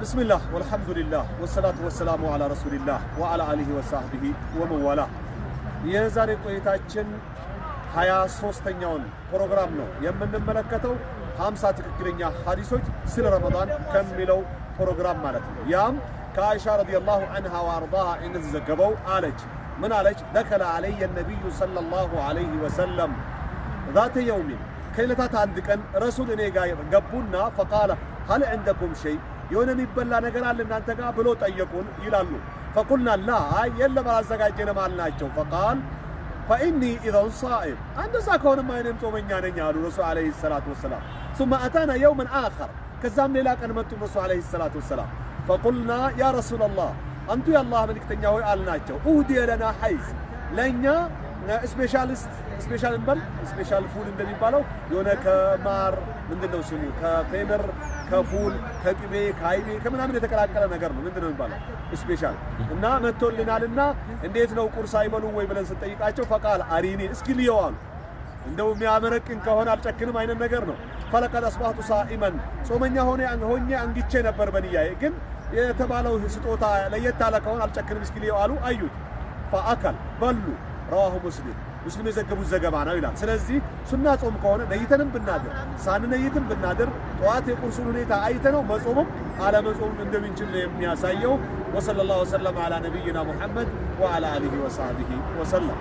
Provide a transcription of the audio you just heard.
بسم الله والحمد لله والصلاة والسلام على رسول الله وعلى آله وصحبه ومن والاه የዛሬ ቆይታችን 23ኛውን ፕሮግራም ነው የምንመለከተው 50 ትክክለኛ ሐዲሶች ስለ ረመዳን ከሚለው ፕሮግራም ማለት ነው ያም ከአይሻ ረዲየላሁ ዐንሃ ወአርዳሃ እንደዘገበው አለች ምን አለች دخل علي النبي صلى الله عليه وسلم ذات يوم ከዕለታት አንድ ቀን ረሱል እኔ ጋር ገቡና فقال هل عندكم شيء የሆነ የሚበላ ነገር አለ እናንተ ጋር ብሎ ጠየቁን ይላሉ فقلنا لا የለም አዘጋጀንም አልናቸው فقال فإني إذا صائم እንደዛ ከሆነማ እኔም ጾመኛ ነኝ አሉ ረሱል አለይሂ ሰላቱ ወሰላም ثم أتانا يوما آخر ከዛም ሌላ ቀን መጡ ረሱል አለይሂ ሰላቱ ወሰላም فقلنا يا رسول الله أنت يا الله መልእክተኛ ሆይ አልናቸው أهدي لنا حيز ለኛ ስፔሻል እንበል ስፔሻል ፉል እንደሚባለው የሆነ ከማር ምንድነው ስሙ ከቴምር ከፉል ከቅቤ ከአይቤ ከምናምን የተቀላቀለ ነገር ነው ምንድነው የሚባለው ስፔሻል እና መጥቶልናልና እንዴት ነው ቁርስ አይበሉ ወይ ብለን ስንጠይቃቸው فقال አሪኒ እስኪ ልየዋሉ እንደው የሚያመረቅን ከሆነ አልጨክንም አይነት ነገር ነው فلقد اصبحت صائما ጾመኛ ሆኜ አንግቼ ነበር በንያዬ ግን የተባለው ስጦታ ለየት ያለ ከሆነ አልጨክንም እስኪ ልየዋሉ አዩት فأكل በሉ رواه مسلم የዘገቡት ዘገባ ነው ይላል ስለዚህ ሱና ጾም ከሆነ ነይተንም ብናድር ሳንነይትም ብናድር ጧት የቁርሱን ሁኔታ አይተነው መጾምም አለመጾምም እንደምንችል የሚያሳየው ወሰለላሁ ዐለ ነቢይና ሙሐመድ ወዐላ አሊሂ ወሰህቢሂ ወሰለም